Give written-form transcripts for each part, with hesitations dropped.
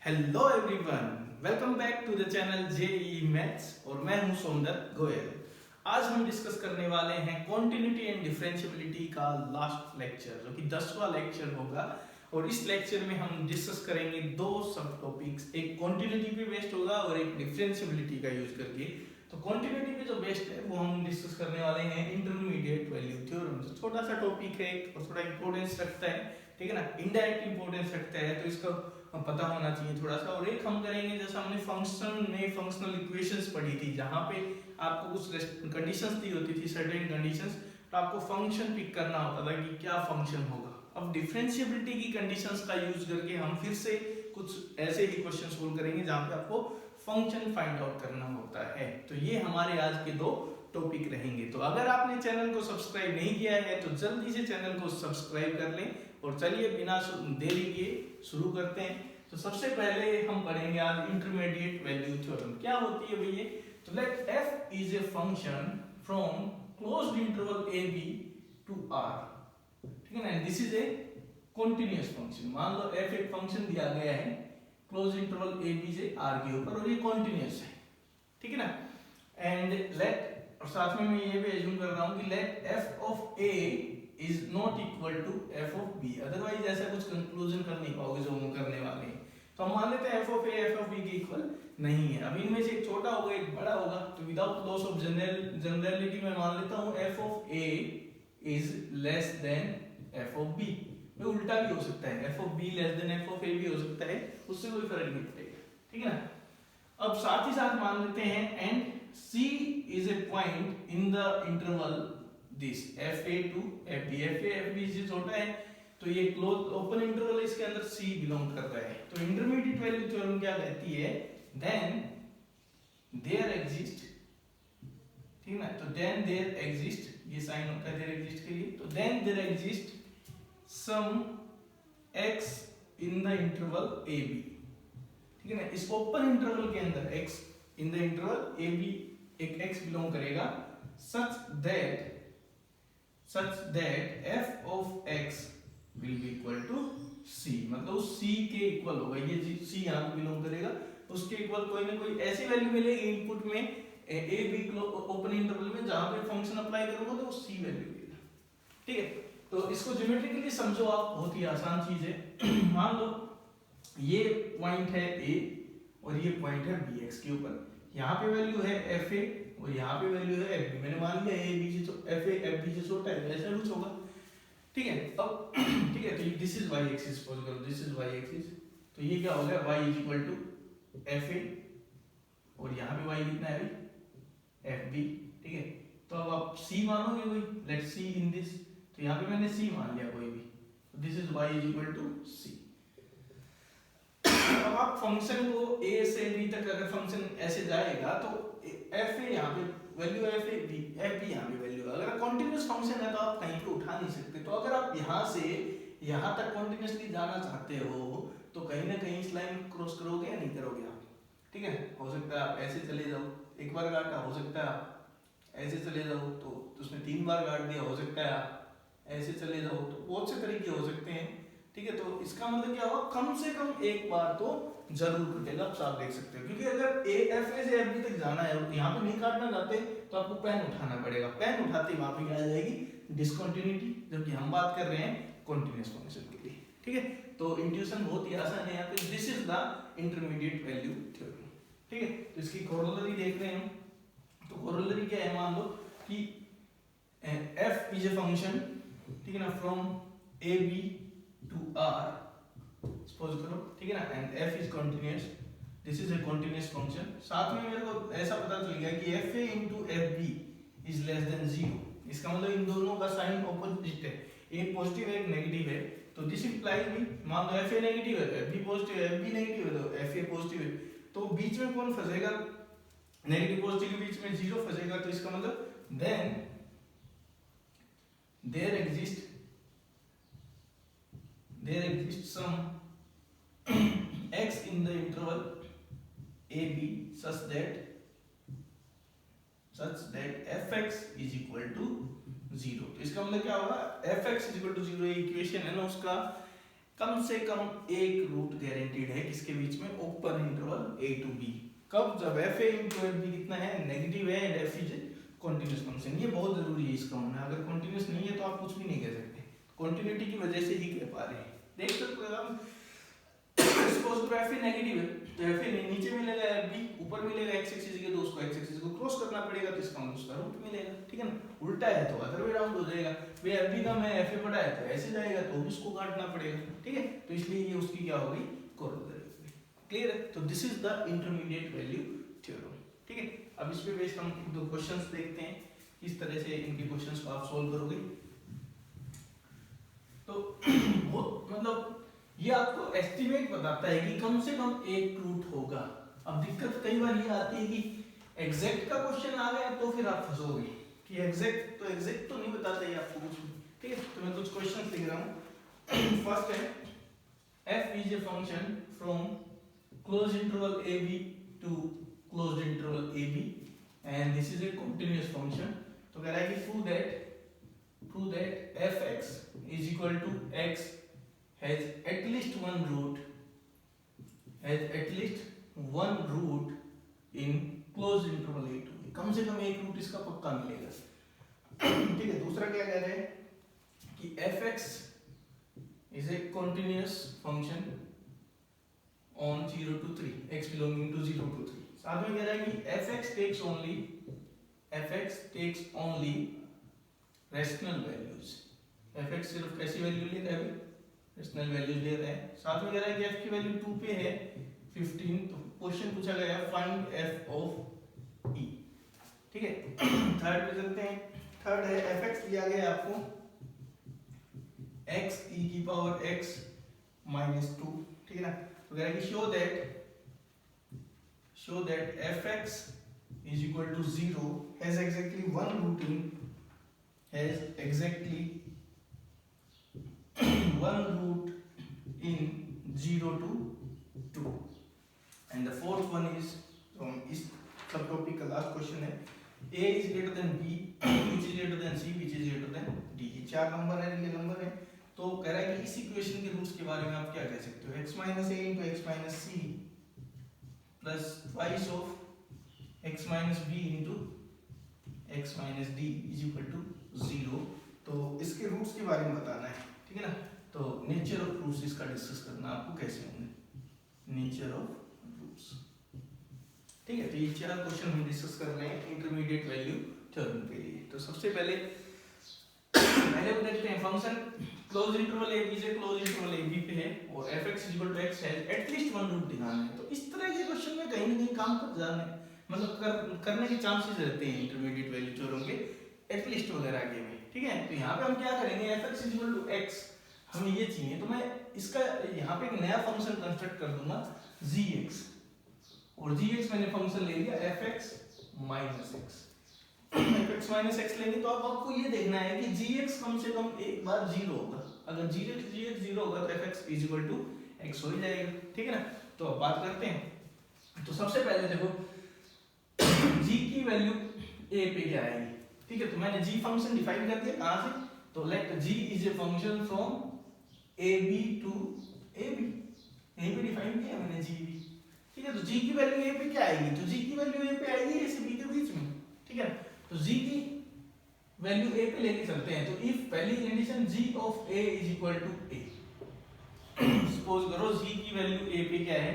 Hello everyone, welcome back to the channel JEE maths और मैं हूं सौंदर गोयल। आज हम डिस्कस करने वाले हैं कॉन्टिन्यूटी एंड डिफरेंशिएबिलिटी का लास्ट लेक्चर, जो कि 10वां लेक्चर होगा। और इस लेक्चर में हम डिस्कस करेंगे दो सब टॉपिक्स, एक कॉन्टिन्यूटी पे बेस्ड होगा और एक डिफरेंशिएबिलिटी का यूज करके। तो कॉन्टिन्यूटी पे जो बेस्ड है वो हम डिस्कस करने वाले हैं इंटरमीडिएट वैल्यू थ्योरम। जो छोटा सा टॉपिक है और थोड़ा इंपॉर्टेंस रखता है, ठीक है ना, इनडायरेक्ट इंपॉर्टेंस रखता है, तो इसका पता होना चाहिए थोड़ा सा। और एक हम करेंगे जैसा हमने फंक्शन में फंक्शनल इक्वेशंस पढ़ी थी, जहां पे आपको कुछ कंडीशंस दी होती थी, सर्टेन कंडीशंस, तो आपको फंक्शन पिक करना होता था कि क्या फंक्शन होगा। अब डिफरेंशिएबिलिटी की कंडीशंस का यूज करके हम फिर से कुछ ऐसे ही क्वेश्चन सोल्व करेंगे जहां पे आपको फंक्शन फाइंड आउट करना होता है। तो ये हमारे आज के दो टॉपिक रहेंगे। तो अगर आपने चैनल को सब्सक्राइब नहीं किया है तो जल्दी से चैनल को सब्सक्राइब कर लें। और चलिए बिना देरी किए शुरू करते हैं। तो सबसे पहले हम पढ़ेंगे आज इंटरमीडिएट वैल्यू थ्योरम। क्या होती है भैया? तो let f is a function from closed interval a b to r, ठीक है ना। This is a continuous function. मान लो f एक फंक्शन दिया गया है क्लोज्ड इंटरवल a b से r के ऊपर, और ये कॉन्टिन्यूअस है, ठीक है ना। एंड लेट, और साथ में मैं ये भी एज्यूम कर रहा हूं कि let f of a is not equal to f of b, otherwise ऐसा कुछ कंक्लूजन कर नहीं पाओगे जो हम करने वाले हैं। तो हम मान लेते हैं f of a f of b के इक्वल नहीं है। अब इनमें से एक छोटा होगा एक बड़ा होगा, तो विदाउट लॉस ऑफ जनरलिटी मैं मान लेता हूं f of a is less then f of b। ये उल्टा भी हो सकता है, f of b less than f of a भी हो सकता है, उससे कोई फर्क नहीं पड़ेगा, ठीक है ना। अब साथ ही साथ मान लेते हैं and c is a point in the interval this fa to fb। fa fb से छोटा है, तो ये क्लोज ओपन इंटरवल है, इसके अंदर c बिलोंग कर रहा है। तो इंटरमीडिएट वैल्यू थ्योरम क्या कहती है? देन देयर एग्जिस्ट, ठीक है ना, तो देन देयर एग्जिस्ट, ये साइन होता है देयर एग्जिस्ट के लिए, तो then there exist some x in the interval ab, ठीक है ना। इस ओपन इंटरवल के अंदर x in the interval ab एक x बिलोंग करेगा, such that f of x will be equal to c, मतलब उस c के इक्वल होगा। ये c यहाँ पे बिलोंग करेगा, उसके इक्वल कोई ना कोई ऐसी वैल्यू मिलेगी इनपुट में a b ओपन इंटरवल में, जहां पे फंक्शन अप्लाई करूंगा तो c वैल्यू मिलेगा, ठीक है। तो इसको ज्योमेट्रिकली समझो आप, बहुत ही आसान चीज है। मान लो ये पॉइंट है a और ये पॉइंट है bx के ऊपर, यहाँ पे वैल्यू है fa और यहाँ पे वैल्यू है fb। मैंने मान लिया a b से तो fa fb से छोटा है, ऐसा कुछ होगा, ठीक है। अब ठीक है, तो this is y axis, suppose करो दिस इज y एक्सिस, तो ये क्या हो गया y is equal to fa और यहाँ पे y कितना है अभी fb, ठीक है। तो अब आप c मानोगे कोई, लेट्स सी इन दिस, तो यहाँ पे मैंने c मान लिया कोई भी, तो this is y is equal to c। अब आप फंक्शन को a से b तक अगर फंक्शन ऐसे जाएगा तो fa यहाँ पे वैल्यू है, fb यहाँ पे वैल्यू है। अगर कॉन्टिन्यूअस फंक्शन है तो आप कहीं पे उठा नहीं सकते। तो अगर आप यहाँ से यहाँ तक कॉन्टिन्यूअसली जाना चाहते हो तो कहीं ना कहीं इस लाइन क्रॉस करोगे या नहीं करोगे आप, ठीक है। हो सकता है आप ऐसे चले जाओ, एक बार काटा, हो सकता है आप ऐसे चले जाओ तो उसने 3 बार काट दिया, हो सकता है आप ऐसे चले जाओ, तो बहुत से तरीके हो सकते हैं, ठीक है। तो इसका मतलब क्या होगा, कम से कम एक बार तो जरूर कटेगा, आप देख सकते हो। क्योंकि अगर fa से fb तक जाना है और यहाँ पे नहीं काटना चाहते तो आपको पेन उठाना पड़ेगा। पेन उठाते ही वहां पे क्या आ जाएगी, डिसकंटिन्यूटी, जबकि हम बात कर रहे हैं कॉन्टिन्यूअस फंक्शन के लिए, ठीक है। तो इंट्यूशन बहुत ही आसान है यहाँ पे। This is the intermediate value theorem, ठीक है। तो इसकी कोरोलरी देख रहे हैं, तो कोरोलरी क्या है, मान लो कि f इज ए फंक्शन, ठीक है ना, from a b to r, suppose करो, ठीक है ना, and f is continuous, this is A continuous function. साथ में मेरे को ऐसा पता चल गया कि fa into fb is less then 0। इसका मतलब इन दोनों का साइन ऑपोजिट है, एक पॉजिटिव है एक नेगेटिव है। तो दिस इंप्लाइज भी, मान लो fa नेगेटिव है, fb पॉजिटिव है, fb नेगेटिव है तो fa पॉजिटिव है, तो बीच में कौन फंसेगा, नेगेटिव पॉजिटिव के बीच में 0 फंसेगा। तो इसका मतलब then there exist some x in the interval ab such that fx is equal to 0। तो इसका मतलब क्या होगा, fx is equal to 0 equation है ना उसका, कम से कम एक रूट गारंटीड है किसके बीच में, open interval A to B. कब, जब F A into F B कितना है, नेगेटिव है, and F is continuous function. ये बहुत जरूरी है इसका होना, अगर कॉन्टिन्यूस नहीं है तो आप कुछ भी नहीं कह सकते, कॉन्टिन्यूटी की वजह से ही कह पा रहे हैं। देख सकते हो आप, सपोज तो एफ ए नेगेटिव है तो एफ ए नीचे मिलेगा, एफ बी ऊपर मिलेगा, एक्स एक्सिस के, तो उसको एक्स एक्सिस को क्रॉस करना पड़ेगा, तो इसका मतलब उसका रूट मिलेगा, ठीक है ना। उल्टा है तो अदर वे राउंड हो जाएगा, वे एफ बी कम है, एफ ए बड़ा है तो ऐसे जाएगा, तो भी उसको काटना पड़ेगा, ठीक है। तो इसलिए ये उसकी क्या होगी, कोरोलरी होगी। क्लियर है। तो this is the intermediate value theorem, ठीक है। अब इस पे बेस्ड हम दो क्वेश्चंस देखते हैं, किस तरह से इनके क्वेश्चंस को आप सॉल्व करोगे। तो वो मतलब ये आपको एस्टिमेट बताता है कि कम से कम एक रूट होगा। अब दिक्कत कई बार ये आती है कि एग्जैक्ट का क्वेश्चन आ गया तो फिर आप फंसोगे कि एग्जैक्ट तो नहीं बताता है आपको कुछ भी, ठीक है। तो मैं कुछ क्वेश्चन लिख रहा हूँ। फर्स्ट है, f is a function from closed interval ab to closed interval ab and this is a continuous function। तो कह रहा है कि prove that fx is equal to x has at least one root in closed interval a to b। कम से कम एक root इसका पक्का मिलेगा, ठीक है। दूसरा क्या कह रहे हैं कि fx is a continuous function on 0 to 3, x belonging to 0 to 3। साथ में कह रहा है कि fx takes only rational values। fx सिर्फ कैसी वैल्यू ले रहा है, रेशनल वैल्यूज ले रहा है। साथ में कह रहा है कि f की वैल्यू 2 पे है 15, तो क्वेश्चन पूछा गया है फाइंड f ऑफ e, ठीक है। थर्ड पे चलते हैं। थर्ड है fx दिया गया है आपको x e की पावर x minus 2, ठीक है ना। तो कह रहा है कि show that fx is equal to 0 has exactly one root in 0 to 2 and the fourth one is from इस सब टॉपिक का लास्ट क्वेश्चन है, a is greater than b which is greater than c which is greater than d। ये चार number है, real number है। तो कह रहा है कि इस इक्वेशन के रूट्स के बारे में आप क्या कह सकते हो, x minus a into x minus c plus twice of x minus b into x minus d is equal to 0। तो इसके रूट्स के बारे में बताना है, ठीक है ना। तो नेचर ऑफ रूट्स इसका डिस्कस करना आपको कैसे होंगे, नेचर ऑफ रूट्स, ठीक है। तो ये चार क्वेश्चन हम डिस्कस कर रहे हैं इंटरमीडिएट वैल्यू थ्योरम के लिए। तो सबसे पहले देखते हैं function close interval a b से क्लोज इंटरवल a b पे है और fx x has at least one root दिखाना है। तो इस तरह के क्वेश्चन में कहीं ना कहीं काम कर जाने मतलब करने के चांसेस रहते हैं इंटरमीडिएट वैल्यू थ्योरम के एटलीस्ट वगैरह के में, ठीक है। तो यहाँ पे हम क्या करेंगे, fx x हमें ये चाहिए, तो मैं इसका यहाँ पे एक नया फंक्शन कंस्ट्रक्ट कर दूंगा gx, और gx मैंने फंक्शन ले लिया fx x। fx x लेंगे तो अब आपको ये देखना है कि gx कम से कम एक बार 0 होगा। अगर gx 0 होगा तो fx x हो ही जाएगा, ठीक है ना। तो अब बात करते हैं। तो सबसे पहले देखो g की वैल्यू a पे क्या आएगी, ठीक है। तो मैंने g फंक्शन डिफाइन कर दिया, कहां से, तो let g is a function from ab to ab, यहीं पे डिफाइन किया मैंने g भी, ठीक है। तो g की वैल्यू a पे क्या आएगी, तो g की वैल्यू a पे आएगी a से b के बीच में, ठीक है। तो g की वैल्यू a पे लेके चलते हैं। तो इफ पहली condition g of a is equal to a, suppose करो g की वैल्यू a पे क्या है,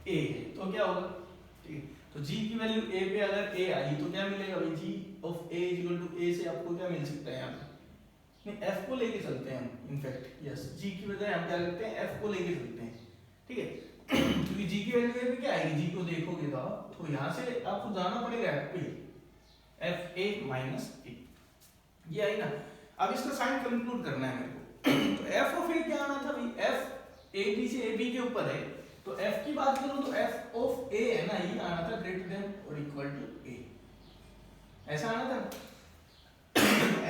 a है, तो क्या होगा, ठीक है। तो g की वैल्यू a पे अगर a आई तो क्या मिलेगा भाई, g of a is equal to a से आपको क्या मिल सकता है, यहाँ पे नहीं f को लेके चलते हैं हम, इनफैक्ट यस g की बजाय हम क्या करते हैं f को लेके चलते हैं, ठीक है। क्योंकि g की वैल्यू a पे क्या आएगी, g को देखोगे तो यहाँ से आपको जाना पड़ेगा f पे, fa माइनस a, ये आई ना। अब इसका साइन कंक्लूड करना है मेरे को। तो f ऑफ a क्या आना था भाई, f a b से a b के ऊपर है, तो f की बात करूं तो f ऑफ a है ना, ये आना था ग्रेटर देन और इक्वल टू a, ऐसा आना था।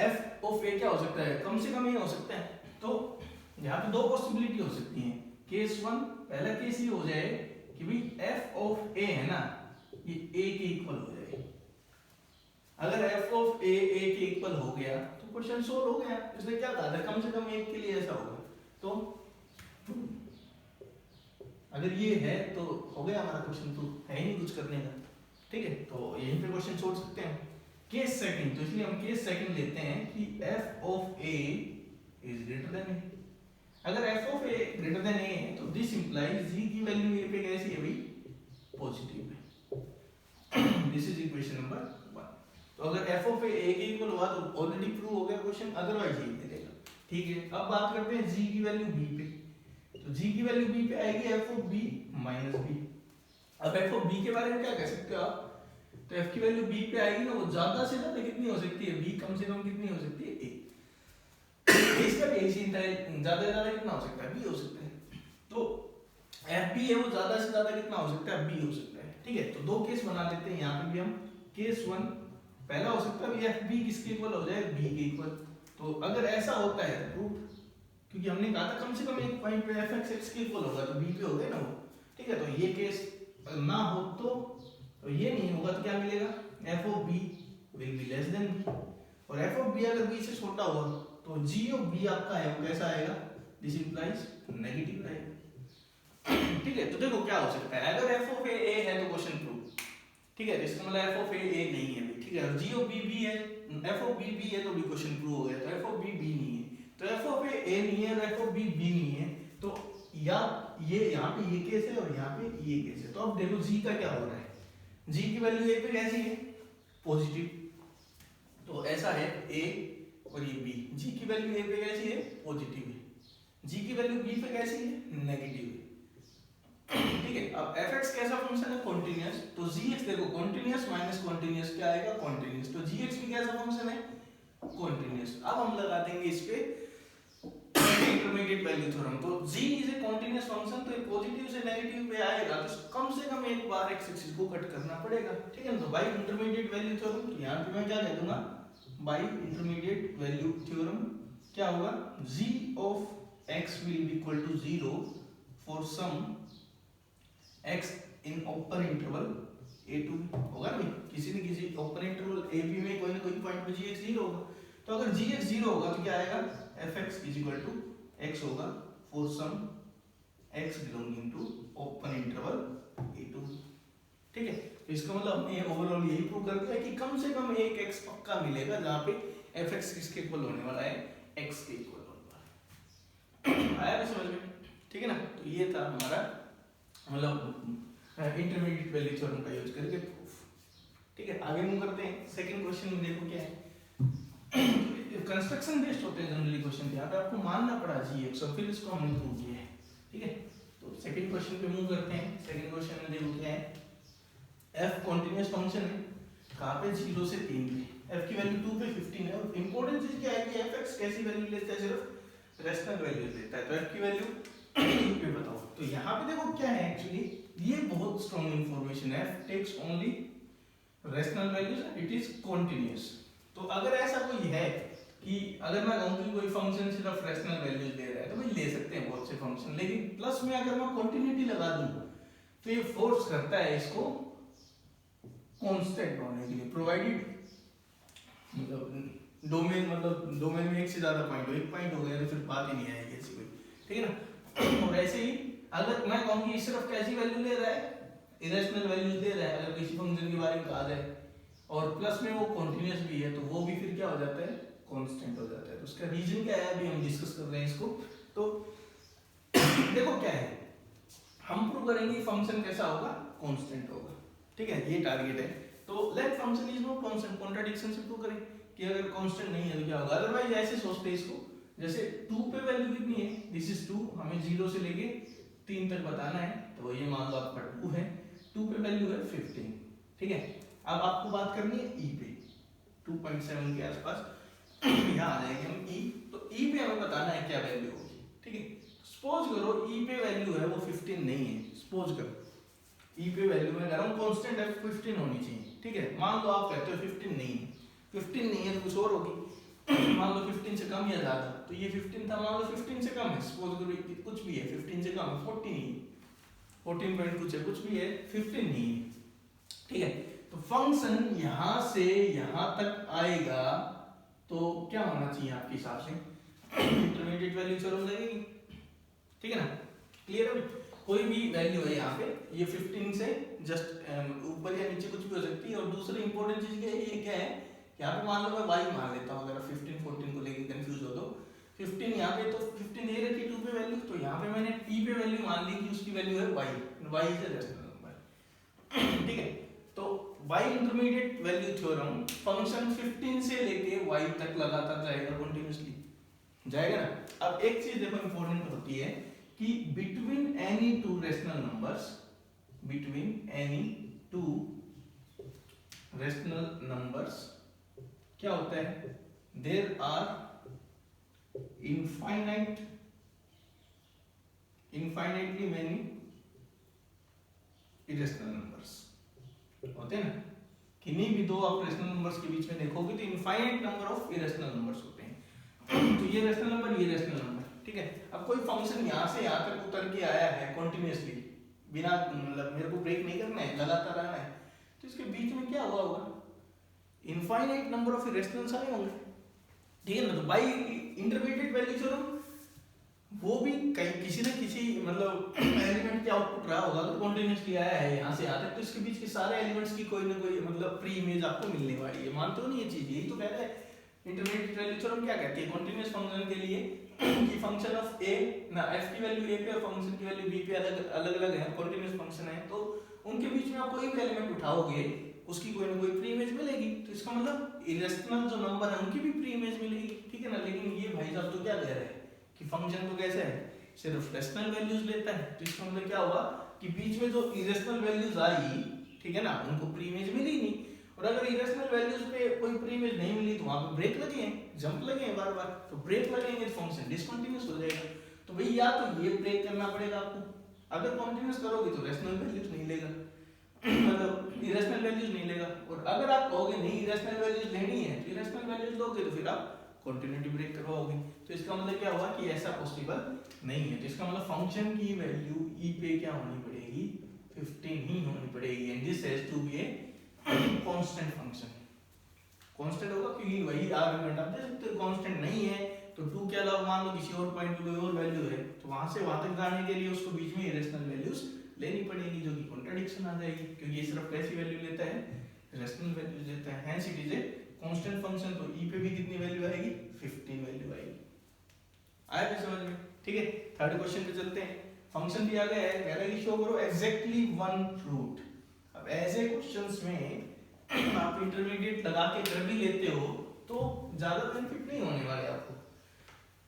f ऑफ a क्या हो सकता है, कम से कम ये हो सकता है। तो यहाँ पे दो पॉसिबिलिटी हो सकती हैं। केस वन, पहला केस ये हो जाए कि भाई f ऑफ a है ना, ये a के इक्वल हो जाए। अगर f ऑफ a के इक्वल हो गया तो क्वेश्चन सोल्व हो गया। इसलिए क्या कहा था, कम से कम एक के लिए ऐसा होगा। तो अगर ये है तो हो गया हमारा क्वेश्चन, तो है ही नहीं कुछ करने का। ठीक है, तो यहीं पे क्वेश्चन छोड़ सकते हैं। केस सेकंड, तो इसलिए हम केस सेकंड लेते हैं कि f of a is greater than a। अगर f of a greater than a है तो दिस इंप्लाइज g की वैल्यू a पे कैसी है भाई, पॉजिटिव है। This is equation number 1। तो अगर f ऑफ a a के इक्वल हुआ तो ऑलरेडी प्रूव हो गया क्वेश्चन, अदरवाइज ये मिलेगा। ठीक है, अब बात करते हैं g की वैल्यू b पे। तो g की वैल्यू b पे आएगी f of b minus b। अब f ऑफ b के बारे में क्या कह सकते हो आप, तो f की वैल्यू b पे आएगी ना, वो ज्यादा से ज्यादा कितनी हो सकती है, b कम से कम कितनी हो सकती है, a। इसका भी ऐसी ज्यादा से ज्यादा कितना हो सकता है, b हो सकता है। तो f b है वो ज्यादा से ज्यादा कितना हो सकता है, b हो सकता है। ठीक है, तो दो केस बना लेते हैं यहाँ पे भी हम। केस 1 पहला हो सकता है f b किसके इक्वल हो जाए, b के इक्वल। तो अगर ऐसा होता है प्रूफ, क्योंकि हमने कहा था कम से कम एक पॉइंट पे fx x के इक्वल होगा, तो b पे हो गया ना वो। ठीक है, तो ये केस ना हो तो ये नहीं होगा, तो क्या मिलेगा, f of b will be less then b। और f ऑफ b अगर b से छोटा हुआ तो g ऑफ b आपका है वो कैसा आएगा, दिस इंप्लाइज नेगेटिव आएगा। ठीक है, तो देखो क्या हो सकता है, अगर f ऑफ a है तो क्वेश्चन प्रूफ। ठीक है, इसका मतलब f ऑफ a नहीं है। ठीक है, और g ऑफ b b है, f ऑफ b b है तो भी क्वेश्चन प्रूव हो गया। तो f ऑफ b b नहीं है, तो f ऑफ a नहीं है और f ऑफ b b नहीं है, तो या ये यहाँ पे ये केस है और यहाँ पे ये केस है। तो अब देखो g का क्या हो रहा है, g की वैल्यू a पे कैसी है, पॉजिटिव। तो ऐसा है a और ये b, g की वैल्यू a पे कैसी है, पॉजिटिव है, g की वैल्यू b पे कैसी है, नेगेटिव है। ठीक है, अब fx कैसा फंक्शन है, कॉन्टिन्यूअस। तो gx देखो कॉन्टिन्यूअस माइनस कॉन्टिन्यूअस क्या आएगा, कॉन्टिन्यूअस। तो gx भी कैसा फंक्शन है, कॉन्टिन्यूअस। अब हम लगा देंगे इस पे इंटरमीडिएट वैल्यू थ्योरम। तो g is A continuous function, तो ये पॉजिटिव से नेगेटिव पे आएगा, तो कम से कम एक बार x एक्सिस को कट करना पड़ेगा। ठीक है ना, तो बाय इंटरमीडिएट वैल्यू थ्योरम, तो यहां पे मैं क्या कह दूंगा, बाय इंटरमीडिएट वैल्यू थ्योरम क्या होगा, g of x will be equal to 0 for some x in upper interval a to b। होगा ना, किसी न किसी अपर इंटरवल a b में कोई ना कोई पॉइंट पे gx 0 होगा। तो अगर gx 0 होगा तो क्या आएगा, fx is equal to x होगा for some x belonging to open interval a to b। ठीक है, तो इसका मतलब हमने ओवरऑल यही प्रूव कर दिया कि कम से कम एक x पक्का मिलेगा जहाँ पे fx किसके इक्वल होने वाला है, x के इक्वल होने वाला है। आया समझ में? ठीक है ना, तो ये था हमारा मतलब इंटरमीडिएट वैल्यू थ्योरम का यूज करके प्रूफ। ठीक है, आगे मूव करते हैं। सेकंड क्वेश्चन में देखो क्या है, कंस्ट्रक्शन बेस्ड होते हैं जनरली क्वेश्चन, यहाँ पे आपको मानना पड़ा gx और फिर इसको हमने प्रूव किया है। ठीक है, तो सेकंड क्वेश्चन पे मूव करते हैं। सेकंड क्वेश्चन में देखो क्या है, f कंटीन्यूअस फंक्शन है, कहाँ पे 0 से 3 पे, f की वैल्यू 2 पे 15 है। और इंपॉर्टेंट चीज क्या है कि fx कैसी वैल्यू लेता है, सिर्फ रेशनल वैल्यू लेता है। तो f की वैल्यू 2 पे बताओ। तो यहाँ पे देखो क्या है, एक्चुअली ये बहुत स्ट्रॉन्ग इंफॉर्मेशन है, f takes only rational values, it is continuous. तो अगर ऐसा कोई है कि अगर मैं कहूं कि कोई फंक्शन सिर्फ रेशनल वैल्यूज दे रहा है, तो भाई ले सकते हैं बहुत से फंक्शन, लेकिन प्लस में अगर मैं कंटिन्यूटी लगा दूं तो ये फोर्स करता है इसको कांस्टेंट होने के लिए, प्रोवाइडेड मतलब डोमेन में एक से ज्यादा पॉइंट हो, एक पॉइंट हो गया तो फिर बात ही नहीं आएगी ऐसी कोई। ठीक है ना, और ऐसे ही अगर मैं कहूं कि सिर्फ कैसी वैल्यू ले रहा है, इरेशनल वैल्यूज दे रहा है, अगर किसी फंक्शन के बारे में कहा जाए और प्लस में वो कंटीन्यूअस भी है, तो वो भी फिर क्या हो जाता है, कांस्टेंट हो जाता है। तो उसका रीजन क्या है अभी हम डिस्कस कर रहे हैं इसको। तो देखो क्या है, हम प्रूव करेंगे फंक्शन कैसा होगा, कांस्टेंट होगा। ठीक है, ये टारगेट है। तो let function is not constant, contradiction से प्रूव करें कि अगर कांस्टेंट नहीं है तो क्या होगा। अदरवाइज ऐसे सोचते इसको, जैसे 2 पे वैल्यू कितनी है, दिस इज 2, हमें 0 से लेके 3 तक बताना है, तो ये मान लो आपका 2 है, 2 पे वैल्यू है 15। ठीक है, अब आपको बात करनी है e पे, 2.7 के आसपास यहाँ आ जाएंगे हम e। तो e पे हमें बताना है क्या वैल्यू होगी। ठीक है, सपोज करो e पे वैल्यू है वो 15 नहीं है, सपोज करो e पे वैल्यू में कह रहा हूँ कांस्टेंट है 15 होनी चाहिए। ठीक है, मान लो आप कहते हो 15 नहीं है, 15 नहीं है तो कुछ और होगी, मान लो 15 से कम या ज्यादा, तो ये 15 था, मान लो 15 से कम है, सपोज करो कुछ भी है 15 से कम है, 14 नहीं है, 14 पॉइंट कुछ है, कुछ भी है, 15 नहीं है। ठीक है, तो फंक्शन यहां से यहां तक आएगा तो क्या होना चाहिए आपके हिसाब से, इंटरमीडिएट वैल्यू थ्योरम लगेगी। ठीक है ना, क्लियर है। कोई भी वैल्यू है यहाँ पे, ये 15 से जस्ट ऊपर या नीचे कुछ भी हो सकती है। और दूसरी इंपॉर्टेंट चीज क्या है, ये क्या है, यहाँ पे मान लो मैं y मान लेता हूँ, अगर 15 14 को लेके कंफ्यूज हो तो 15 यहाँ पे, तो 15 दे रखी 2 पे वैल्यू, तो यहाँ पे मैंने p पे वैल्यू मान ली कि उसकी वैल्यू है y is a rational number. ठीक है, तो y intermediate value theorem function 15 से लेके y तक लगातार जाएगा, कंटिन्यूअसली जाएगा ना। अब एक चीज देखो इंपॉर्टेंट होती है कि between any two rational numbers, between any two rational numbers क्या होता है, there are infinitely many irrational numbers होते हैं ना। किन्हीं भी दो आप रेशनल नंबर्स के बीच में देखोगे तो infinite number of irrational numbers होते हैं। तो ये रेशनल नंबर, ये रेशनल नंबर, ठीक है। अब कोई फंक्शन यहाँ से यहाँ तक उतर के आया है कंटिन्यूअसली, बिना मतलब मेरे को ब्रेक नहीं करना है, लगातार आना है, तो इसके बीच में क्या हुआ होगा, इनफाइनाइट नंबर ऑफ इरेशनल्स आए होंगे, ठीक है ना। तो बाय इंटरमीडिएट वैल्यू थ्योरम वो भी कहीं किसी ना किसी मतलब एलिमेंट के आउटपुट रहा होगा, तो कंटिन्यूअसली आया है यहाँ से यहाँ तक, तो इसके बीच के सारे एलिमेंट्स की कोई ना कोई मतलब प्री इमेज आपको मिलने वाली है। मानते हो नहीं ये चीज, यही तो कह रहा है इंटरमीडिएट वैल्यू थ्योरम क्या कहती है कंटीन्यूअस फंक्शन के लिए कि फंक्शन ऑफ ए ना f की वैल्यू a पे और फंक्शन की वैल्यू b पे अलग अलग है, कंटीन्यूअस फंक्शन है, तो उनके बीच में आप कोई भी एलिमेंट उठाओगे उसकी कोई ना कोई प्री इमेज मिलेगी। तो इसका मतलब इरेशनल जो नंबर है उनकी भी प्री इमेज मिलेगी, ठीक है ना। लेकिन ये भाई साहब तो क्या कह रहे हैं कि फंक्शन तो कैसा है, सिर्फ रेशनल वैल्यूज लेता है। तो इसका मतलब क्या हुआ कि बीच में जो इरेशनल वैल्यूज आई, ठीक है ना, उनको प्री इमेज मिली नहीं। और अगर इरेशनल वैल्यूज पे कोई प्री इमेज नहीं मिली तो वहां पे ब्रेक लगे हैं, जंप लगे हैं बार बार, तो ब्रेक लगेंगे तो फंक्शन डिसकंटीन्यूअस हो जाएगा। तो भाई या तो ये ब्रेक करना पड़ेगा आपको, अगर कंटीन्यूअस करोगे तो रेशनल वैल्यूज नहीं लेगा मतलब इरेशनल वैल्यूज नहीं लेगा। और अगर आप कहोगे नहीं इरेशनल वैल्यूज लेनी है तो इरेशनल वैल्यूज लोगे तो फिर आप कंटिन्यूटी ब्रेक करवाओगे। तो इसका मतलब क्या हुआ कि ऐसा पॉसिबल नहीं है। तो इसका मतलब फंक्शन की वैल्यू e पे क्या होनी पड़ेगी, 15 ही होनी पड़ेगी, and this has to be a constant function. Constant होगा क्योंकि वही आर्गुमेंट आप दे सकते हो, कांस्टेंट नहीं है तो 2 के अलावा मान लो किसी और पॉइंट पे कोई और वैल्यू है, तो वहां से वहां तक जाने के लिए उसको बीच में इरेशनल वैल्यूज लेनी पड़ेगी, जो कि कॉन्ट्रडिक्शन आ जाएगी क्योंकि ये सिर्फ कैसी वैल्यू लेता है, रेशनल वैल्यूज लेता है। Hence it is a constant function. तो e पे भी कितनी वैल्यू आएगी, 15 वैल्यू आएगी। आया भी समझ में, ठीक है। थर्ड क्वेश्चन पे चलते हैं। फंक्शन दिया गया है, कह रहा है कि शो करो एग्जैक्टली वन रूट। अब ऐसे क्वेश्चंस में आप इंटरमीडिएट लगा के कर भी लेते हो तो ज्यादा बेनिफिट नहीं होने वाले आपको,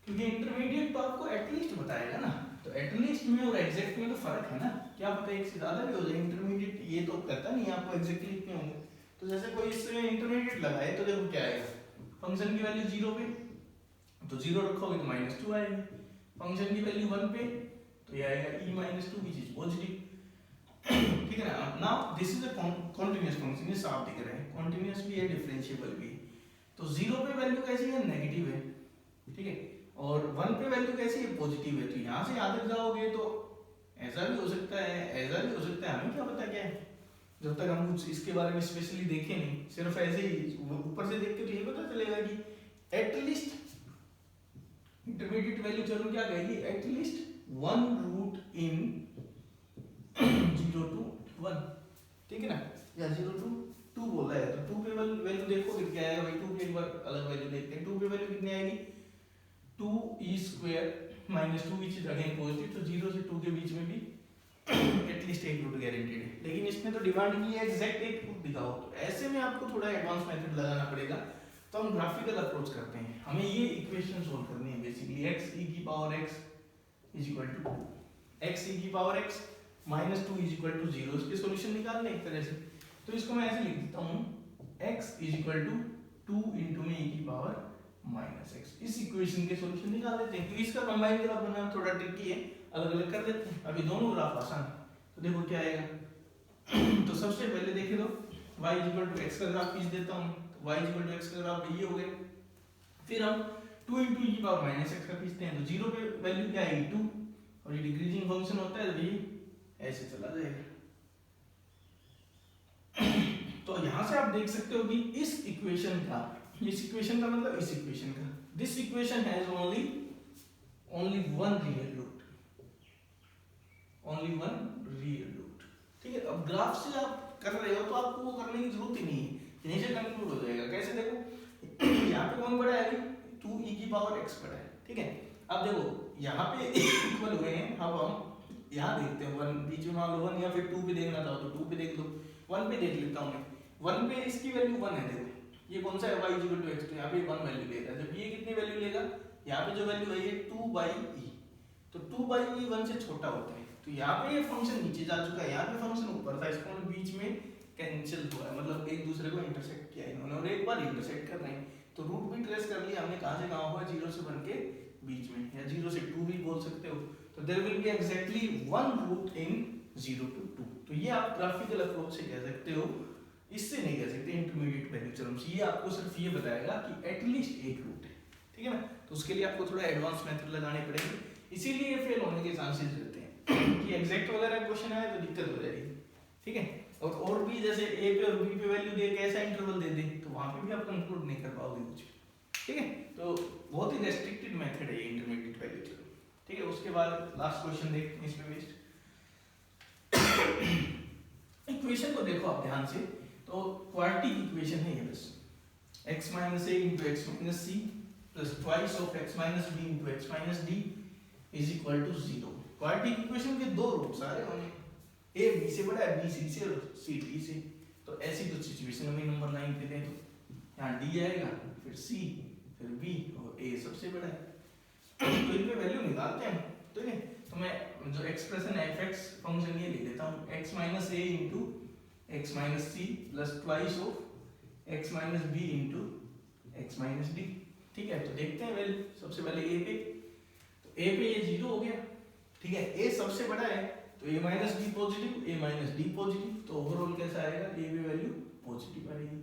क्योंकि इंटरमीडिएट तो आपको एटलीस्ट बताएगा ना। तो एटलीस्ट में और एग्जैक्ट में तो फर्क है ना, क्या पता एक से ज्यादा भी हो जाए। इंटरमीडिएट ये तो कहता नहीं आपको एग्जैक्टली इतने होंगे। तो जैसे कोई इसमें इंटरमीडिएट लगाए तो देखो क्या आएगा, फंक्शन की वैल्यू 0 पे तो 0 रखोगे तो -2 आएगी, फंक्शन की वैल्यू 1 पे तो ये आएगा e -2 विच इज पॉजिटिव, ठीक है ना। Now this is a continuous function, ये साफ दिख रहा है, कंटीन्यूअस भी है डिफरेंशिएबल भी। तो 0 पे वैल्यू कैसी है, नेगेटिव है, ठीक है, और 1 पे वैल्यू कैसी है, पॉजिटिव है। तो यहां से यहां तक जाओगे तो ऐसा भी हो सकता है, ऐसा भी हो सकता है, हमें क्या पता क्या है, जब तक हम कुछ इसके बारे में स्पेशली देखें नहीं, सिर्फ ऐसे ही ऊपर से देख के तो ये पता चलेगा कि एटलीस्ट इंटरमीडिएट वैल्यू थ्योरम क्या कहेगी, at least one root in 0 to 1, ठीक है ना, या 0 to 2 बोला है तो 2 पे वैल्यू देखो फिर क्या आएगा भाई, 2 के एक बार अलग वैल्यू देखते हैं। 2 पे वैल्यू कितनी आएगी, 2e² -2 which is again positive, तो 0 से 2 के बीच में भी एटलीस्ट एक रूट गारंटीड है। लेकिन इसमें तो डिमांड की है एग्जैक्ट एक रूट दिखाओ, तो ऐसे में आपको थोड़ा एडवांस मेथड लगाना पड़ेगा। तो हम ग्राफिकल अप्रोच करते हैं, हमें ये इक्वेशन सोल्व करनी है बेसिकली, x e की power x is equal to x e की power x -2 is equal to 0, इसके सॉल्यूशन निकालने एक तरह से। तो इसको मैं ऐसे लिख देता हूं, x is equal to 2 into में e की पावर -x। इस इक्वेशन के सॉल्यूशन निकाल लेते हैं, क्योंकि इसका कंबाइन ग्राफ बनाना थोड़ा ट्रिकी है, अलग अलग कर देते हैं। अभी दोनों ग्राफ आसान है, तो देखो क्या आएगा। तो सबसे पहले देखे तो y इक्वल टू x का ग्राफ खींच देता हूं, तो y इक्वल टू x का ग्राफ ये हो गया। फिर हम 2 into e की पावर -x का खींचते हैं, तो 0 पे वैल्यू क्या आएगी 2, और ये डिक्रीजिंग फंक्शन होता है तो ये ऐसे चला जाएगा। तो यहां से आप देख सकते हो कि इस इक्वेशन का, इस इक्वेशन का मतलब इस इक्वेशन का, this equation has only one real root, only one real root. ठीक है, अब ग्राफ से आप कर रहे हो तो आपको वो करने की जरूरत ही नहीं है, यहीं से कंक्लूड हो जाएगा। कैसे देखो यहाँ पे कौन बड़ा है अभी 2e की पावर x बड़ा है। ठीक है, अब देखो यहाँ पे इक्वल हुए हैं, अब हम यहाँ देखते हैं 1 बीच में मान लो 1 या फिर 2 पे देखना चाहो तो 2 पे देख लो, 1 पे देख लेता हूँ मैं। 1 पे इसकी वैल्यू 1 है, देखो ये कौन सा है y x, तो यहाँ पे 1 वैल्यू ले रहा है। जब ये कितनी वैल्यू लेगा, यहाँ पे जो वैल्यू है ये 2/e, तो 2/e 1 से छोटा होता है, तो यहाँ पे ये फंक्शन नीचे जा चुका है, यहाँ पे फंक्शन ऊपर था, इसको बीच में कैंसिल हुआ है, मतलब एक दूसरे को इंटरसेक्ट किया इन्होंने, और एक बार इंटरसेक्ट कर रहे हैं तो रूट भी ट्रेस कर लिया हमने, कहाँ से कहाँ हुआ, 0 से 1 के बीच में, या 0 से 2 भी बोल सकते हो। तो there will be exactly 1 root in 0 to 2। तो ये आप ग्राफिकल अप्रोच से कह सकते हो, इससे नहीं कह सकते इंटरमीडिएट वैल्यू थ्योरम से। ये आपको सिर्फ ये बताएगा कि एटलीस्ट एक रूट है। ठीक है ना, तो उसके लिए आपको थोड़ा एडवांस मेथड लगाने पड़ेंगे, इसीलिए ये फेल होने के चांसेस रहते हैं कि एग्जैक्ट वगैरह क्वेश्चन आए तो दिक्कत हो जाएगी। ठीक है, और भी जैसे ए पे और बी पे वैल्यू दे के ऐसा इंटरवल दे दे तो वहां पे भी आप कंक्लूड नहीं कर पाओगे कुछ। ठीक है, तो बहुत ही रेस्ट्रिक्टेड मेथड है ये इंटरमीडिएट वैल्यू थ्योरम। ठीक है, उसके बाद लास्ट क्वेश्चन देखते हैं इसमें बेस्ड। इक्वेशन को देखो आप ध्यान से, तो क्वाड्रेटिक इक्वेशन है ये, बस x minus a into x minus c plus twice of x minus b into x minus d is equal to 0। Quadratic equation के दो रूट्स आ रहे होंगे, a b से बड़ा है, b c से और c d से। तो ऐसी कुछ सिचुएशन हमें नंबर 9 पे दें तो यहाँ d आएगा, फिर c, फिर b और a सबसे बड़ा है। तो इनके वैल्यू निकालते हैं। ठीक है, तो मैं जो एक्सप्रेशन है fx फंक्शन ये ले लेता हूँ, x minus a into x minus c plus twice of x minus b into x minus d। ठीक है, तो देखते हैं वैल्यू। सबसे पहले a पे, तो a पे ये 0 हो गया। ठीक है, a सबसे बड़ा है तो a minus b positive, a minus d positive, तो ओवरऑल कैसा आएगा, a पे वैल्यू पॉजिटिव आएगी।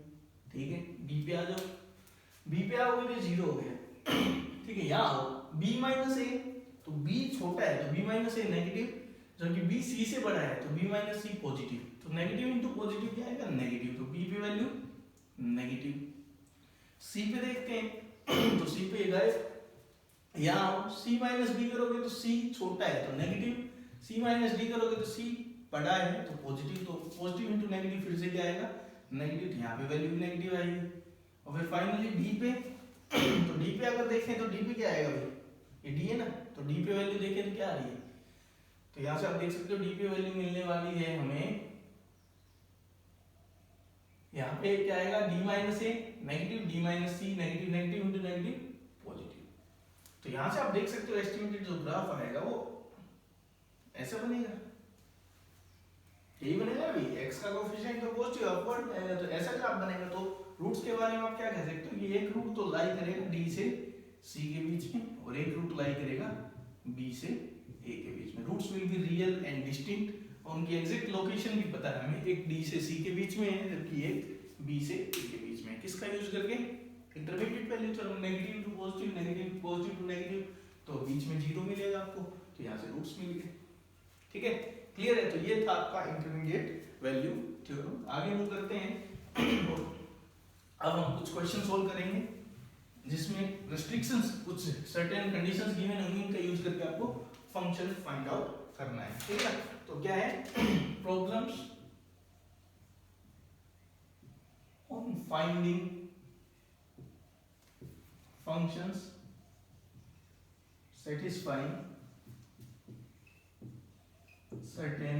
ठीक है, b पे आ जाओ, b पे आओगे तो 0 हो गया। ठीक है, यहाँ आओ b minus a, तो b छोटा है तो b minus a नेगेटिव, जबकि b c से बड़ा है तो b minus c पॉजिटिव, तो नेगेटिव इंटू पॉजिटिव क्या आएगा, नेगेटिव, तो b पे वैल्यू नेगेटिव। c पे देखते हैं तो c पे गए, यहाँ c माइनस b करोगे तो c छोटा है तो नेगेटिव, c माइनस d करोगे तो c बड़ा है तो पॉजिटिव, तो पॉजिटिव इंटू नेगेटिव फिर से क्या आएगा, नेगेटिव, यहाँ पे वैल्यू भी नेगेटिव आएगी। और फिर फाइनली d पे, तो d पे अगर देखें तो d पे क्या आएगा भाई, ये d है ना, तो d पे वैल्यू देखें तो क्या आ रही है, तो यहाँ से आप देख सकते हो d पे वैल्यू मिलने वाली है हमें, यहाँ पे क्या आएगा, d minus a negative, d minus c negative, negative into negative positive. तो यहाँ से आप देख सकते हो एस्टिमेटेड जो ग्राफ आएगा वो ऐसा बनेगा, यही बनेगा अभी, x का कोएफिशिएंट तो पॉजिटिव अपवर्ड आएगा, तो ऐसा ग्राफ बनेगा। तो रूट्स के बारे में आप क्या कह सकते हो, ये एक रूट तो लाई करेगा d से c के बीच में, और एक रूट लाई करेगा b से a के बीच में। Roots will be real and distinct, और उनकी एग्जैक्ट लोकेशन भी पता है हमें, एक d से c के बीच में है जबकि एक b से a के बीच में है। किसका यूज करके, intermediate value theorem, negative to positive, negative positive to negative, तो बीच में 0 मिलेगा आपको, तो यहाँ से रूट्स मिल गए। ठीक है, क्लियर है, तो ये था आपका इंटरमीडिएट वैल्यू थ्योरम। आगे मूव करते हैं, अब हम कुछ क्वेश्चन सोल्व करेंगे जिसमें रेस्ट्रिक्शंस, कुछ सर्टेन कंडीशंस गिवन होंगी, इनका यूज करके आपको फंक्शन फाइंड आउट करना है। ठीक है, तो क्या है, problems on finding functions satisfying certain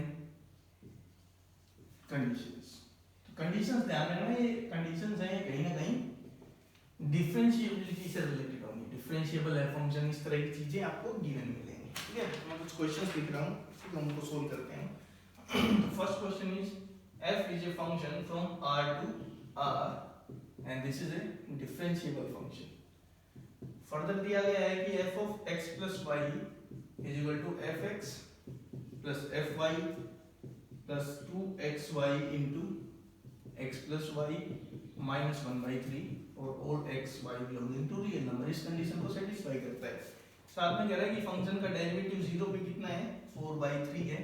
conditions। तो कंडीशंस ध्यान रखना, ये कंडीशंस हैं कहीं ना कहीं डिफरेंशिएबिलिटी से रिलेटेड होंगी, डिफरेंशिएबल है फंक्शन, इस तरह की चीजें आपको गिवन मिलेंगी। ठीक है, मैं कुछ क्वेश्चंस लिख रहा हूँ, ठीक है, उनको सोल्व करते हैं। First question is f is a function from r to r and this is a differentiable function। Further दिया गया है कि f of x plus y is equal to fx plus fy plus 2xy into x plus y minus 1/3 और all x y belonging to real number। इस condition को satisfy करता है। साथ में कह रहा है कि फंक्शन का डेरिवेटिव 0 पे कितना है, 4/3 है।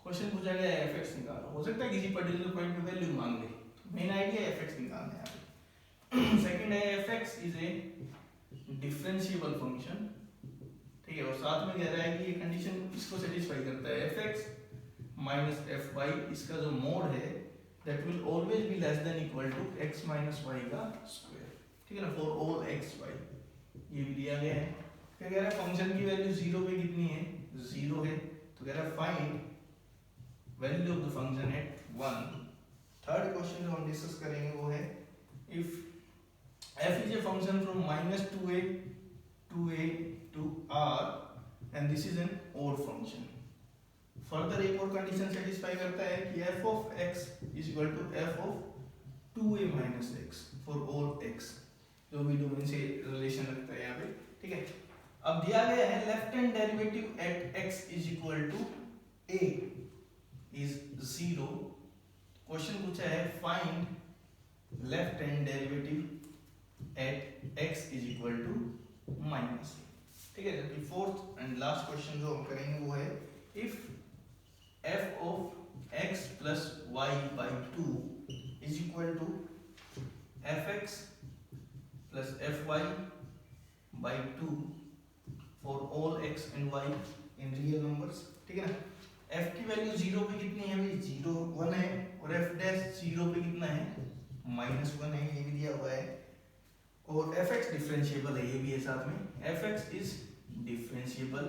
क्वेश्चन पूछा गया है fx निकालो, हो सकता है किसी पर्टिकुलर पॉइंट पे वैल्यू मांग ले, मेन आइडिया है fx निकालना है। सेकंड है fx is a differentiable function. ठीक है, और साथ में कह रहा है कि ये कंडीशन इसको सेटिस्फाई करता है, fx माइनस एफ वाई, इसका जो मोड है that will always be less than equal to X minus Y का स्क्वायर, ठीक है ना, फॉर ऑल एक्स वाई, ये भी दिया गया है। फिर कह रहा है फंक्शन की वैल्यू जीरो पे कितनी है, जीरो है, तो कह रहा है find value of the function at 1। Third question जो हम डिस्कस करेंगे वो है if f is a function from minus 2a to r and this is an odd function। Further एक और कंडीशन सेटिस्फाई करता है कि f of x is equal to f of 2a minus x for all x, जो भी domain से relation रखता है यहाँ पे, ठीक है। अब दिया गया है left hand derivative eight x is equal to a is 0। Question पूछा है find left hand derivative eight x is equal to minus, ठीक है। जबकि फोर्थ एंड लास्ट क्वेश्चन जो हम करेंगे वो है if f of x plus y by 2 is equal to fx plus fy by 2 for all x and y in real numbers, ठीक है ना। f की वैल्यू जीरो पे कितनी है भाई, जीरो 1 है, और f डैश जीरो पे कितना है, माइनस 1 है, ये भी दिया हुआ है। और fx डिफरेंशिएबल है, ये भी है साथ में, fx is differentiable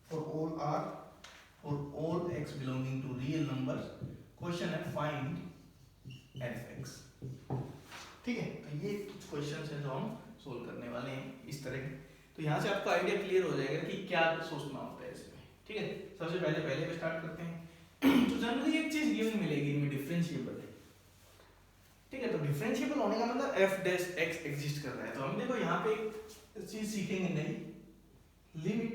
for all r for all x belonging to real numbers। Question है फाइंड fx, ठीक है। तो ये कुछ क्वेश्चंस हैं जो हम सोल्व करने वाले हैं इस तरह के। तो यहाँ से आपको आइडिया क्लियर हो जाएगा कि क्या सोचना होता है इसमें, ठीक है। सबसे पहले स्टार्ट करते हैं। तो जनरली एक चीज गिवन मिलेगी इनमें, डिफरेंशिएबल है, ठीक है। तो डिफरेंशिएबल होने का मतलब f डैश x एग्जिस्ट कर रहा है। तो हम देखो यहाँ पे एक चीज सीखेंगे, नहीं लिमिट,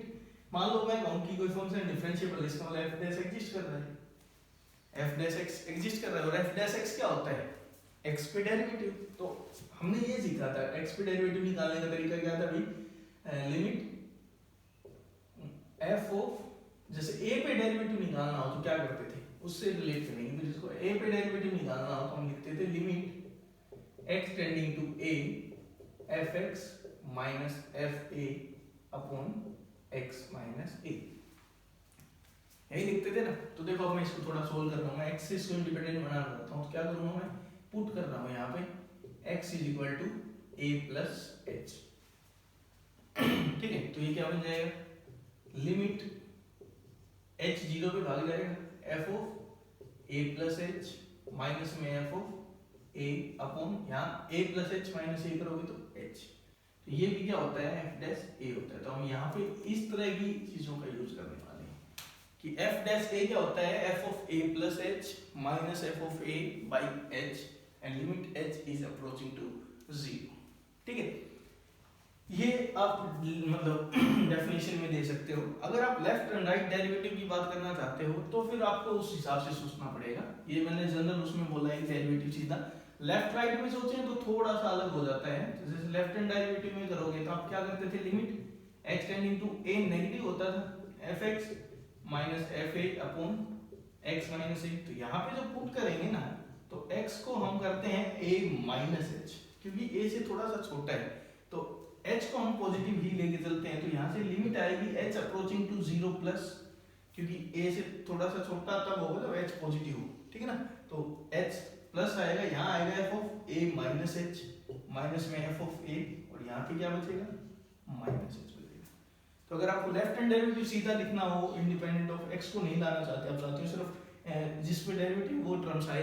मान लो मैं कहूँ कि कोई फंक्शन डिफरेंशिएबल है, इसका मतलब f डैश एग्जिस्ट कर रहा है, f डैश x एग्जिस्ट कर रहा है। और f डैश x क्या होता है, x पे डेरिवेटिव। तो हमने ये सीखा था, x पे डेरिवेटिव निकालने का तरीका क्या था भाई, लिमिट f ऑफ, जैसे a पे डेरिवेटिव निकालना हो तो क्या करते थे, उससे रिलेट करेंगे। तो जिसको a पे डेरिवेटिव निकालना हो तो हम लिखते थे limit x tending to a fx minus fa upon x minus a, यही लिखते थे ना। तो देखो अब मैं इसको थोड़ा सोल्व कर रहा हूँ, मैं x से इसको इंडिपेंडेंट बनाना चाहता हूँ, तो क्या करूँगा मैं, पुट कर रहा हूँ यहाँ पे x is equal to a plus h, ठीक है। तो ये क्या बन जाएगा, लिमिट h जीरो पे भाग जाएगा, f of a plus h minus में f ऑफ a अपॉन यहाँ a plus h minus a करोगे तो h। तो ये भी क्या होता है, f डैश a होता है। तो हम यहाँ पे इस तरह की चीजों का यूज करने वाले हैं कि f डैश a क्या होता है, f of a plus h minus f of a by h and limit h is approaching to 0, ठीक है। ये आप मतलब डेफिनेशन में दे सकते हो। अगर आप लेफ्ट एंड राइट डेरिवेटिव की बात करना चाहते हो तो फिर आपको उस हिसाब से सोचना पड़ेगा। ये मैंने जनरल उसमें बोला है डेरिवेटिव सीधा, लेफ्ट राइट में सोचें तो थोड़ा सा अलग हो जाता है। जैसे लेफ्ट हैंड डेरिवेटिव में करोगे तो आप क्या करते थे, limit x tending to a negative होता था, fx minus fa upon x minus a। तो यहाँ पे जब पुट करेंगे ना तो x को हम करते हैं a माइनस h, क्योंकि a से थोड़ा सा छोटा है तो h को हम पॉजिटिव ही लेके चलते हैं। तो यहाँ से लिमिट आएगी h अप्रोचिंग टू 0 प्लस, क्योंकि a से थोड़ा सा छोटा तब होगा जब h पॉजिटिव हो, ठीक है ना। तो h प्लस आएगा, यहाँ आएगा f of a minus h minus में f ऑफ a, और यहाँ पे क्या बचेगा, माइनस h बचेगा। तो अगर आपको लेफ्ट हैंड डेरिवेटिव सीधा लिखना हो, इंडिपेंडेंट ऑफ x को नहीं लाना चाहते, आप चाहते हो सिर्फ जिस पे डेरिवेटिव वो टर्म्स आए,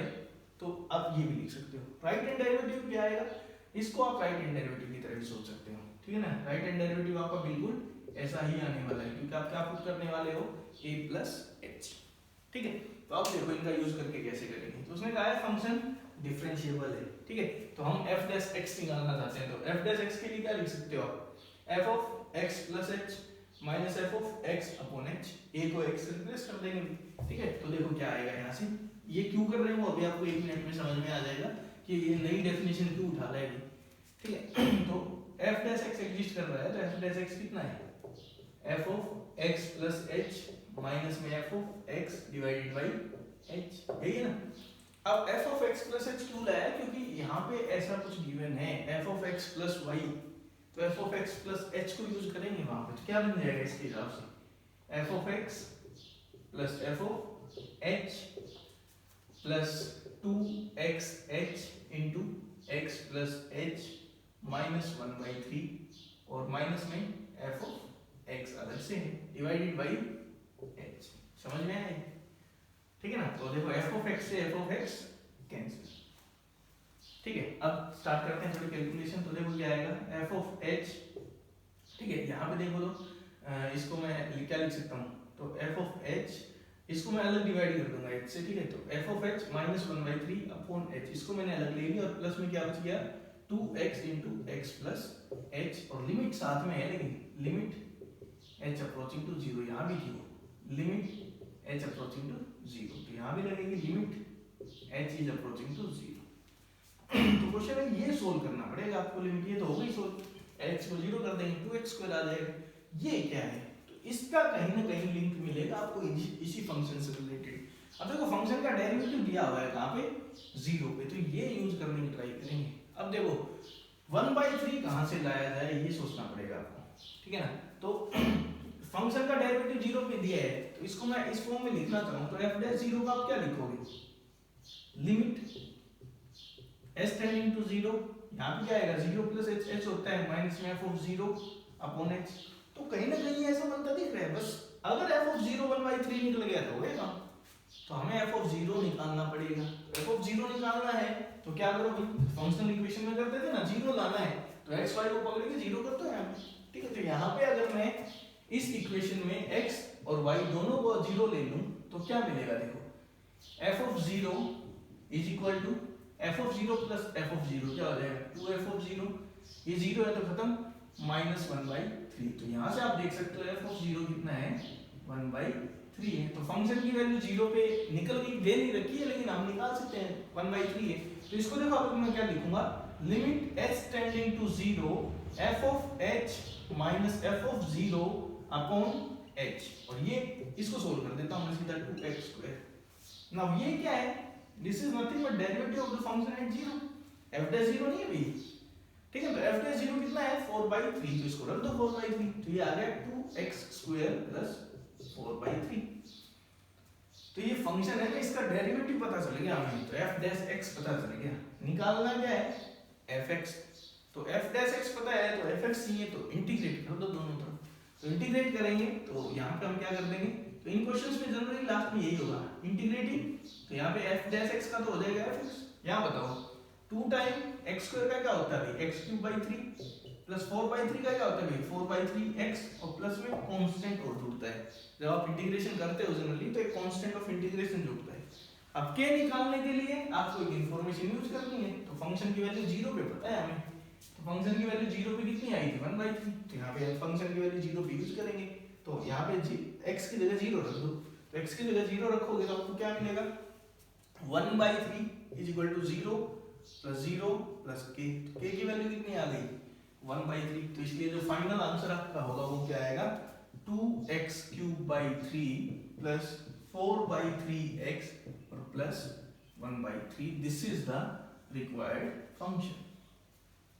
तो आप ये भी लिख सकते हो। राइट हैंड डेरिवेटिव क्या आएगा, इसको आप राइट हैंड डेरिवेटिव की तरह भी सोच सकते हो, ठीक है ना। राइट हैंड डेरिवेटिव आपका बिल्कुल ऐसा ही आने वाला है, क्योंकि आप क्या पुट करने वाले हो, a प्लस h, ठीक है। तो आप देखो इनका यूज करके कैसे करेंगे। तो उसने कहा है फंक्शन डिफरेंशिएबल है, ठीक है। तो हम f डैश x निकालना चाहते हैं, तो f डैश x के लिए क्या लिख सकते हो आप, f of x plus h minus f of x upon h, a को x से रिप्लेस कर देंगे, ठीक है। तो देखो क्या आएगा यहाँ से, ये क्यों कर रहे हो अभी आपको 1 मिनट में समझ में आ जाएगा कि ये नई डेफिनेशन क्यों उठा रहा है, ठीक है। तो f डैश x एग्जिस्ट कर रहा है, तो f डैश x कितना है, f of x plus h minus में f of x divided by h, यही है ना। अब f of x plus h क्यों लाया, क्योंकि यहाँ पे ऐसा कुछ गिवन है f of x plus y, तो f of x plus h को यूज करेंगे वहां पे, तो क्या बन जाएगा इसके हिसाब से, f of x plus F of H plus 2xh into X plus H minus 1/3 और माइनस में एफ ऑफ एक्स अलग से है डिवाइडेड बाई एच। समझ में आए? ठीक है ना। तो देखो एफ ऑफ एक्स से एफ ऑफ एक्स कैंसिल। ठीक है, अब स्टार्ट करते हैं थोड़ी कैलकुलेशन। तो देखो क्या आएगा एफ ऑफ एच। ठीक है, यहाँ पे देखो तो इसको मैं क्या लिख सकता हूँ, तो एफ ऑफ एच इसको मैं अलग डिवाइड कर दूंगा एच से। ठीक है, तो f of H minus 1/3 upon H, इसको मैंने अलग ले लिया और प्लस में क्या बच गया 2x into X plus H और लिमिट साथ में है, लेकिन limit H approaching to zero यहाँ भी थी, limit H approaching to zero, तो यहाँ भी लगेगी limit H is approaching to zero. तो क्वेश्चन है ये सोल्व करना पड़ेगा आपको। लिमिट ये तो हो गई सोल्व, एच को जीरो कर देंगे 2x स्क्वायर आ जाएगा। ये क्या है, तो इसका कहीं ना कहीं लिंक मिलेगा आपको इसी फंक्शन से रिलेटेड। अब देखो फंक्शन का डेरिवेटिव दिया हुआ है कहाँ पे, जीरो पे, तो ये यूज करने की ट्राई करेंगे। अब देखो 1/3 कहाँ से लाया जाए ये सोचना पड़ेगा आपको। ठीक है ना, तो फंक्शन का डेरिवेटिव जीरो पे दिया है, तो इसको मैं इस फॉर्म में लिखना चाहूँ तो एफ डैश जीरो का आप क्या लिखोगे, limit S tending to zero, यहाँ पे क्या आएगा जीरो प्लस एच, एच होता है माइनस में f of zero upon H. तो कहीं ना कहीं ऐसा बनता दिख रहा है, बस अगर एफ ऑफ जीरो 1/3 निकल गया तो होगा, तो हमें एफ ऑफ जीरो निकालना पड़ेगा। एफ ऑफ जीरो निकालना है तो क्या करो भाई, फंक्शनल इक्वेशन में करते थे ना, जीरो लाना है तो एक्स वाई को पकड़ के जीरो करते हैं। ठीक है, तो यहाँ पे अगर मैं इस इक्वेशन में एक्स और वाई दोनों को जीरो ले लूं तो क्या मिलेगा, देखो F of zero is equal to F of zero plus F of zero क्या हो जाएगा 2f ऑफ जीरो, ये जीरो है तो खत्म माइनस 1/3। तो यहाँ से आप देख सकते हो एफ ऑफ जीरो कितना है 1/3 है। तो फंक्शन की वैल्यू जीरो पे निकल गई, दे नहीं रखी है लेकिन हम निकाल सकते हैं 1/3 है। तो इसको देखो अब मैं क्या लिखूंगा, limit h tending to zero F of h minus F of zero upon h, और ये इसको सोल्व कर देता हूं मैं सीधा 2x स्क्वायर। नाउ ये क्या है, this is nothing but derivative of the function at zero, f dash zero नहीं है भाई। ठीक है, तो f डैश जीरो कितना है 4/3, तो इसको रख दो 4/3, तो ये आ गया 2x स्क्वायर प्लस 4/3। तो ये फंक्शन है ना, इसका डेरिवेटिव पता चल गया हमें, तो f डैश x पता चल गया। निकालना क्या है fx, तो f डैश x पता है तो fx चाहिए, तो इंटीग्रेट कर दो दोनों तरफ। तो इंटीग्रेट करेंगे तो यहाँ पे हम क्या कर देंगे, तो इन क्वेश्चंस में जनरली लास्ट में यही होगा इंटीग्रेटिंग, तो यहाँ पे f डैश x का तो हो जाएगा fx। यहाँ बताओ 2 टाइम x स्क्वायर का क्या होता है भाई x³ प्लस 4/3 का क्या होता है भाई 4/3x, और प्लस में कांस्टेंट और जुड़ता है। जब आप इंटीग्रेशन करते हो जनरली तो एक कांस्टेंट ऑफ इंटीग्रेशन जुड़ता है। अब के निकालने के लिए आपको एक इंफॉर्मेशन यूज करनी है, तो फंक्शन की वैल्यू जीरो पे पता है हमें, तो फंक्शन की वैल्यू जीरो पे कितनी आई थी 1/3, तो यहाँ पे फंक्शन की वैल्यू जीरो पे यूज करेंगे। तो यहाँ पे x की जगह जीरो रख दो, तो x की जगह जीरो रखोगे तो आपको क्या मिलेगा 1/3 is equal to 0 plus 0 plus k, तो k की वैल्यू कितनी आ गई 1/3। तो इसलिए जो फाइनल आंसर आपका होगा वो क्या आएगा 2x³ प्लस 4/3x और plus 1/3। This is the required function.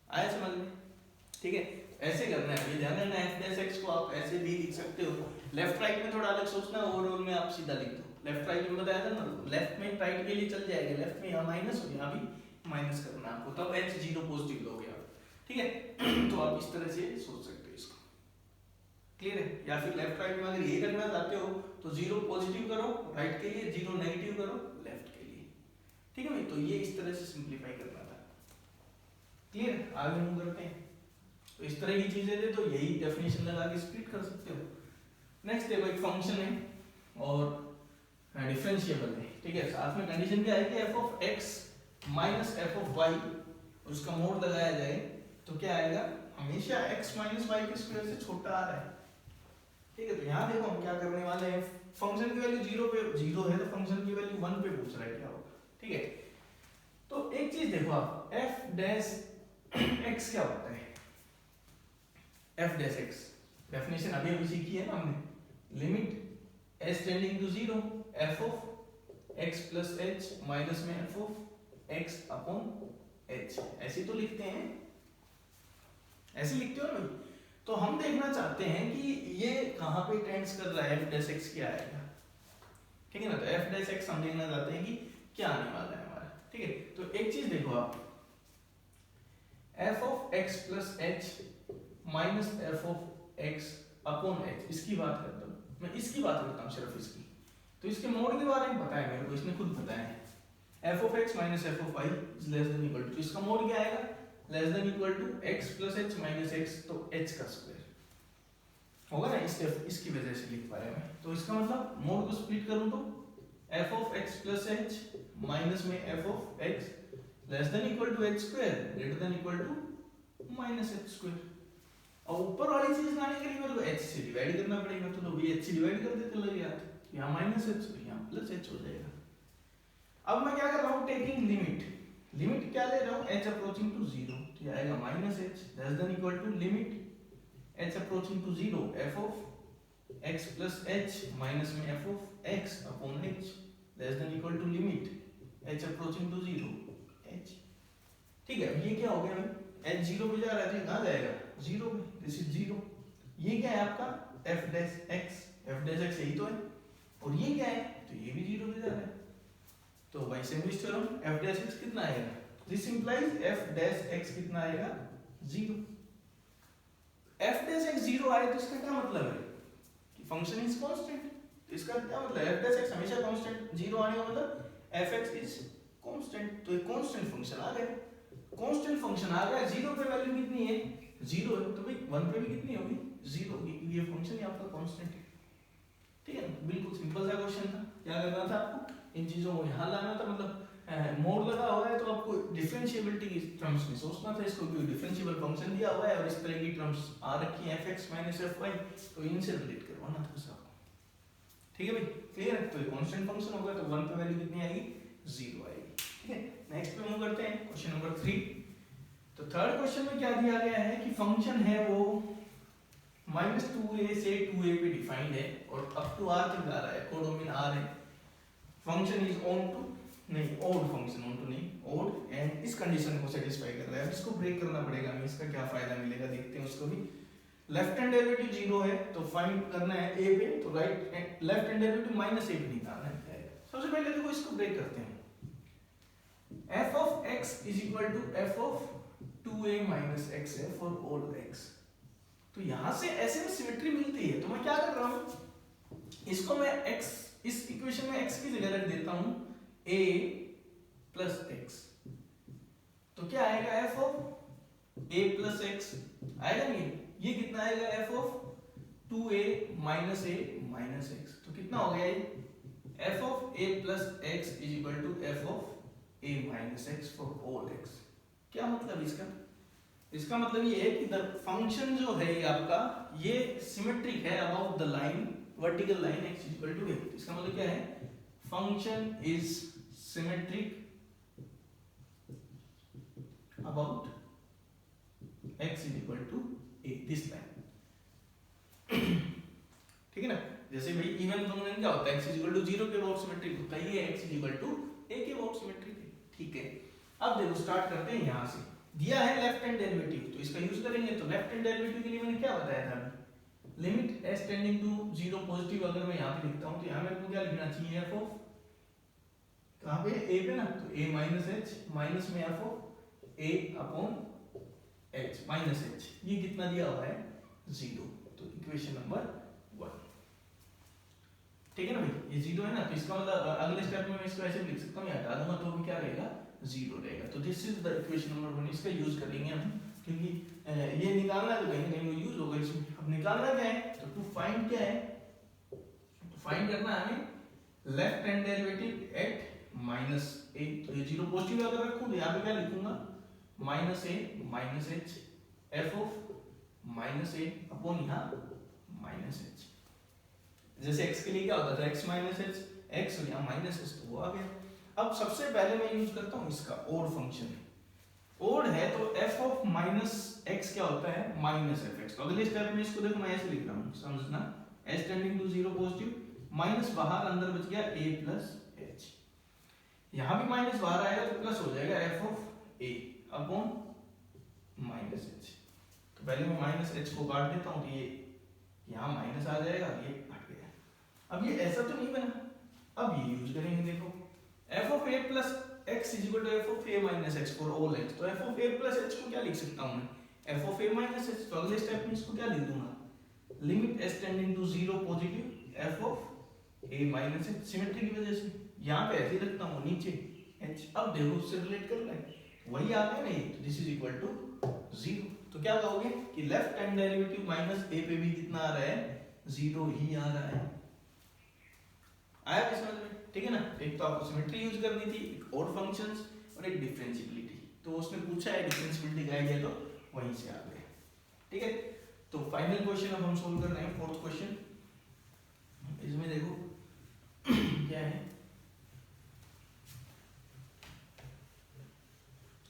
आया समझ में? ठीक है, ऐसे करना है, ध्यान रखना f डैश x को आप ऐसे भी लिख सकते हो, लेफ्ट राइट में थोड़ा अलग सोचना, ओवरऑल में आप सीधा लिख दो। लेफ्ट राइट में बताया था ना, लेफ्ट में राइट के लिए चल जाएगा, लेफ्ट में यहाँ माइनस और यहाँ भी माइनस करना आपको, तब h जीरो पॉजिटिव लोगे आप। ठीक है, तो आप इस तरह से सोच सकते हो इसको, क्लियर है? या फिर लेफ्ट राइट में अगर यही रखना चाहते हो तो जीरो पॉजिटिव करो राइट के लिए, जीरो नेगेटिव करो लेफ्ट के लिए। ठीक है भाई, तो ये इस तरह से सिंपलीफाई करना था, क्लियर? आगे मूव करते हैं। तो इस तरह की चीजें थे, तो यही डेफिनेशन लगा के स्प्लिट कर सकते हो। नेक्स्ट देखो एक फंक्शन है और डिफरेंशिएबल है। ठीक है, साथ में कंडीशन क्या है कि f of x minus f of y, उसका मोड लगाया जाए तो क्या आएगा, हमेशा x माइनस y के स्क्वायर से छोटा आ रहा है। ठीक है, तो यहाँ देखो हम क्या करने वाले हैं, फंक्शन की वैल्यू जीरो पे, जीरो है तो फंक्शन की वैल्यू 1 पे पूछ रहा है क्या होगा। ठीक है, तो एक चीज देखो आप, f डैश x क्या होता है, f डैश x डेफिनेशन अभी अभी सीखी है ना हमने, limit s tending to zero f of x plus h minus में f of x upon h, ऐसे तो लिखते हैं, ऐसे लिखते हो ना। तो हम देखना चाहते हैं कि ये कहाँ पे टेंड्स कर रहा है, f डैश x क्या आएगा। ठीक है ना। तो एफ डैश एक्स हम देखना चाहते हैं कि क्या आने वाला है हमारा, ठीक है। तो एक चीज देखो आप, F of x plus H minus F of x upon H, इसकी बात करता हूँ मैं, इसकी बात करता हूँ सिर्फ इसकी। तो इसके मोड के बारे में पता है मेरे को, इसने खुद बताया है, F of X minus F of Y is less than equal to, तो इसका मोड क्या आएगा, less than equal to X plus H minus X, तो एच का स्क्वायर होगा ना, इसकी वजह से लिख पाया मैं। तो इसका मतलब मोड को स्प्लिट करूं तो f of x plus H minus में f of x less than equal to h square greater than equal to minus h square. और ऊपर वाली चीज लाने के लिए मेरे को एच से डिवाइड करना पड़ेगा, तो भी एच से डिवाइड कर देते लगे यार, यहाँ माइनस एच तो यहाँ प्लस एच हो जाएगा। अब मैं क्या कर रहा हूँ, टेकिंग लिमिट, लिमिट क्या ले रहा हूँ, एच अप्रोचिंग टू जीरो, तो ये आएगा minus h less than equal to limit H approaching to zero F of x plus H minus में f of x upon h less than equal to limit H approaching to zero h. ठीक है, अब ये क्या हो गया भाई, H zero पे जा रहा है, कहाँ जाएगा, जीरो पे, दिस इज जीरो। ये क्या है आपका F dash x, F dash x यही तो है, और ये क्या है, तो ये भी जीरो पे जा रहा है। तो भाई सिंपलिस्ट थ्योरम एफ डैश एक्स कितना आएगा, this implies F dash x कितना आएगा, zero. F dash x zero आए तो इसका क्या मतलब है कि फंक्शन इज कांस्टेंट। तो इसका क्या मतलब, एफ डैश एक्स हमेशा कांस्टेंट, जीरो आने का मतलब एफ एक्स इज कांस्टेंट, तो एक कांस्टेंट फंक्शन आ गया। कांस्टेंट फंक्शन आ गया, जीरो पे वैल्यू कितनी है, जीरो है, तो भाई वन पे भी कितनी होगी, जीरो होगी, ये फंक्शन ही आपका कांस्टेंट है। ठीक है, बिल्कुल सिंपल सा क्वेश्चन था। क्या करना था आपको, इन चीजों को यहाँ लाना था, मतलब मोड लगा हुआ है तो आपको डिफरेंशिएबिलिटी की टर्म्स में सोचना था, इसको कोई डिफरेंशिएबल फंक्शन दिया हुआ है और इस तरह की टर्म्स आ रखी है fx माइनस fy, तो इनसे रिलेट करवाना था बस आपको। ठीक है भाई, क्लियर है। तो कांस्टेंट फंक्शन होगा तो 1 पे वैल्यू कितनी आएगी, 0 आएगी। ठीक है, नेक्स्ट पे मूव करते हैं, क्वेश्चन नंबर 3। तो थर्ड क्वेश्चन में क्या दिया गया है कि फंक्शन है वो -2a से 2a पे डिफाइंड है और अप टू r तक जा रहा है, कोडोमेन r है, फंक्शन इज ऑन टू, नहीं ओड फंक्शन, ऑन टू नहीं ओड, एंड इस कंडीशन को सेटिस्फाई कर रहा है। इसको ब्रेक करना पड़ेगा हमें, इसका क्या फायदा मिलेगा देखते हैं उसको भी। लेफ्ट हैंड डेरिवेटिव 0 है तो फाइंड करना है a पे, तो right left hand derivative -a पे निकालना है। सबसे पहले देखो इसको ब्रेक करते हैं, f of x is equal to f of 2a minus x है for all x। तो यहां से ऐसे में सिमेट्री मिलती है, तो मैं क्या कर रहा हूं, इसको मैं x, इस इक्वेशन में x की जगह रख देता हूं a प्लस x, तो क्या आएगा f of a plus x आएगा नहीं, ये कितना आएगा f of 2a minus a minus x, तो कितना हो गया ये f of a plus x is equal to f of a minus x for all x। क्या मतलब इसका, इसका मतलब ये है कि द फंक्शन जो है ये आपका ये सिमेट्रिक है about the line, vertical line x is equal to a। इसका मतलब क्या है, function is symmetric about x is equal to a, this line। ठीक है ना, जैसे भाई इवन फंक्शन क्या होता है, x is equal to 0 के अबाउट सिमेट्रिक होता है, ये x is equal to a के अबाउट सिमेट्रिक है। ठीक है, अब देखो स्टार्ट करते हैं यहां से, दिया है लेफ्ट हैंड डेरिवेटिव तो इसका यूज करेंगे। तो लेफ्ट हैंड डेरिवेटिव के लिए मैंने क्या बताया था, limit s tending to 0 positive, अगर मैं यहां पे लिखता हूं तो यहां मेरे को क्या लिखना चाहिए, f ऑफ कहां पे a पे ना, तो a माइनस h माइनस में f of a upon h minus h, ये कितना दिया हुआ है 0, तो इक्वेशन नंबर 1। ठीक है ना भाई, ये 0 है ना, तो इसका मतलब अगले स्टेप में मैं इसको ऐसे लिख सकता हूं, हटा दूंगा तो भी क्या रहेगा 0 रहेगा। तो this is the equation number 1, इसका यूज करेंगे हम, क्योंकि ये निकालना है तो कहीं ना कहीं वो यूज होगा इसमें। अब निकालना क्या है, तो टू फाइंड क्या है, तो फाइंड करना है हमें left hand derivative eight minus a, तो ये 0 पॉजिटिव अगर रखूं तो यहां पे क्या लिखूंगा minus a minus h f of minus a upon यहाँ माइनस h। जैसे x के लिए क्या होता था, x माइनस h, x और यहाँ माइनस h, तो वो आ गया। अब सबसे पहले मैं यूज करता हूँ इसका ओड फंक्शन, ओड है तो f ऑफ माइनस x क्या होता है, माइनस fx। तो अगले स्टेप में इसको देखो मैं ऐसे लिख रहा हूँ, समझना, s tending to 0 positive, minus बाहर अंदर बच गया a प्लस h, यहाँ भी माइनस बाहर आएगा तो प्लस हो जाएगा f of a upon minus h। तो पहले मैं माइनस h को काट देता हूँ, तो ये यहाँ माइनस आ जाएगा, ये हट गया। अब ये ऐसा तो नहीं बना, अब ये यूज करेंगे, देखो F of a plus x is equal to F of a minus x for all x. तो f of a plus h को क्या लिख सकता हूँ मैं, f of a minus h. तो अगले स्टेप में इसको क्या लिख दूंगा, limit S tending to zero positive f of a minus h. Symmetry की वजह से यहाँ पे ऐसे ही रखता हूँ, नीचे एच। अब देखो उससे रिलेट करना है, वही आ गया ना ये, तो this is equal to zero. तो क्या कहोगे कि left hand derivative minus A पे भी कितना आ रहा है, जीरो ही आ रहा है। आया समझ में, ठीक है ना। एक तो आपको सिमेट्री यूज करनी थी, एक और फंक्शंस और एक डिफरेंशिएबिलिटी। तो उसने पूछा है डिफरेंशिएबिलिटी का आइडिया, तो वहीं से आ गया, ठीक है। तो फाइनल क्वेश्चन अब हम सोल्व कर रहे हैं, फोर्थ क्वेश्चन। इसमें देखो क्या है,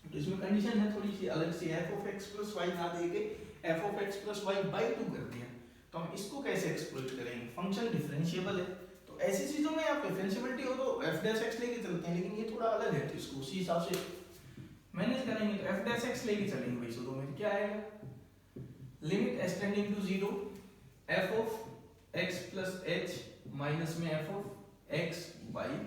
तो इसमें कंडीशन है थोड़ी सी अलग सी, f of x plus y ना देके f of x plus y by two कर दिया। तो हम इसको कैसे एक्सप्लोइट करेंगे, फंक्शन डिफरेंशिएबल है, तो ऐसी चीजों में आप डिफरेंशिएबिलिटी हो तो एफ डैश एक्स लेके चलते हैं, लेकिन ये थोड़ा अलग है, तो इसको उसी हिसाब से मैनेज करेंगे। तो एफ डैश एक्स लेके चलेंगे भाई शुरू में, क्या आएगा, limit S tending to zero F of x plus H minus में f of x by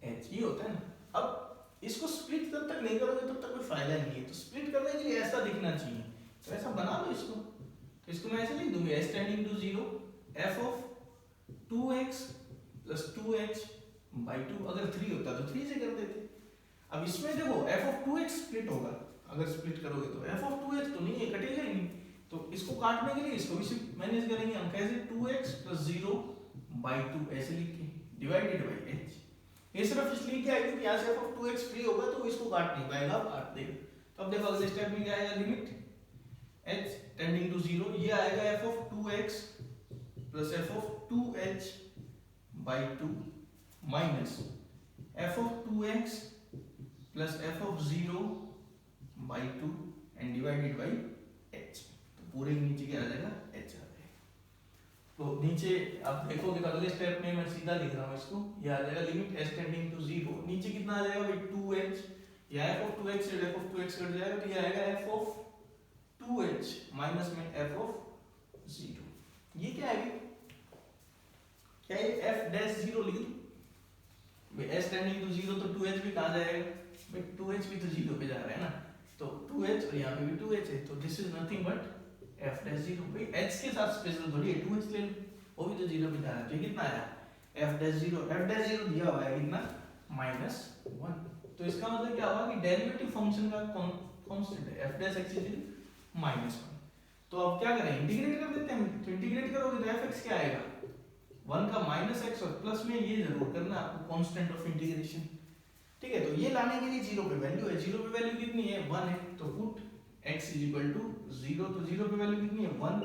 h, ये होता है ना। अब इसको स्प्लिट जब तक नहीं करोगे तब तक कोई फायदा नहीं है, तो स्प्लिट करने के लिए ऐसा दिखना चाहिए, तो ऐसा बना लो इसको। तो इसको मैं ऐसे लिख दूंगा, s tending to zero F of 2x plus 2h by 2। अगर 3 होता तो 3 से कर देते। अब इसमें देखो f ऑफ 2x स्प्लिट होगा, अगर स्प्लिट करोगे तो f ऑफ 2h तो नहीं है, कटेगा ही नहीं। तो इसको काटने के लिए इसको भी मैनेज करेंगे हम, कैसे, 2x प्लस 0 बाई 2 ऐसे लिख के डिवाइडेड बाई h। ये सिर्फ इसलिए क्या है क्योंकि यहाँ से f ऑफ 2x फ्री होगा तो इसको काट नहीं पाएगा, काट देगा। तो अब देखो अगले स्टेप में क्या आएगा, लिमिट h टेंडिंग टू 0, ये आएगा f of 2x plus F of 2h by 2 minus F of 2x plus F of 0 by 2 and divided by h। तो पूरे के नीचे क्या आ जाएगा, h आ जाएगा। तो नीचे आप देखोगे तो अगले स्टेप में मैं सीधा लिख रहा हूँ इसको, ये आ जाएगा लिमिट s टेंडिंग टू 0, नीचे कितना आ जाएगा भाई 2h, या f ऑफ 2x से f ऑफ 2x कट जाएगा, तो ये आएगा f ऑफ 2h माइनस में f ऑफ 0। ये क्या है, क्या ये f डैश 0 लिख दूं भाई, s टेंडिंग टू 0 तो 2h भी कहां जाएगा भाई, 2h भी तो 0 पे जा रहा है ना, तो 2h और यहाँ पे भी 2h है, तो this is nothing but f dash 0। भाई h के साथ स्पेशल थोड़ी है, 2h ले लो, वो भी तो 0 पे जा रहा है, तो कितना आया f डैश 0। f डैश 0 दिया हुआ है कितना, -1। तो इसका मतलब क्या हुआ कि डेरिवेटिव फंक्शन का कांस्टेंट है f डैश x इज -1। तो अब क्या करें, इंटीग्रेट कर देते हैं। तो इंटीग्रेट करोगे तो fx क्या आएगा, 1 का -x और प्लस में ये जरूर करना आपको कांस्टेंट ऑफ इंटीग्रेशन, ठीक है। तो ये लाने के लिए 0 पे वैल्यू है, 0 पे वैल्यू कितनी है, 1 है, तो put x is equal to 0। तो 0 पे वैल्यू कितनी है, 1,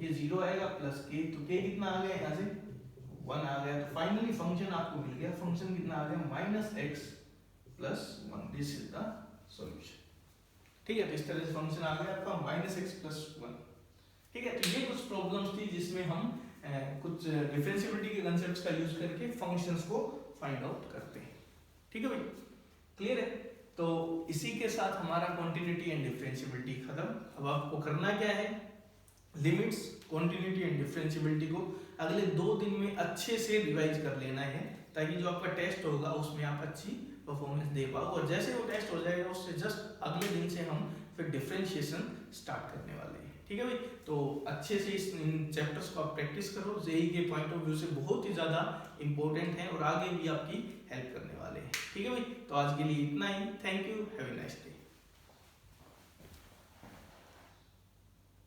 ये 0 आएगा प्लस k, तो k कितना आ गया यहाँ से 1 आ गया। तो फाइनली फंक्शन आपको मिल गया, फंक्शन कितना आ गया -x plus 1। This is the solution, ठीक है। तो इस तरह से फंक्शन आ गया आपका -x प्लस 1, ठीक है। तो ये कुछ प्रॉब्लम्स थी जिसमें हम कुछ डिफरेंशिएबिलिटी के कांसेप्ट्स का यूज करके फंक्शंस को फाइंड आउट करते हैं, ठीक है भाई, क्लियर है। तो इसी के साथ हमारा कॉन्टिन्यूटी एंड डिफरेंशिएबिलिटी खत्म। अब आपको करना क्या है, लिमिट्स, कॉन्टिन्यूटी एंड डिफरेंशिएबिलिटी को अगले 2 दिन में अच्छे से रिवाइज कर लेना है, ताकि जो आपका टेस्ट होगा उसमें आप अच्छी परफॉर्मेंस दे पाओ। और जैसे वो टेस्ट हो जाएगा उससे जस्ट अगले दिन से हम फिर डिफरेंशिएशन स्टार्ट करने वाले हैं, ठीक है भाई। तो अच्छे से इन चैप्टर्स को आप प्रैक्टिस करो, जेई के पॉइंट ऑफ व्यू से बहुत ही ज़्यादा इंपॉर्टेंट है और आगे भी आपकी हेल्प करने वाले हैं, ठीक है भाई। तो आज के लिए इतना ही, thank you, have a nice day.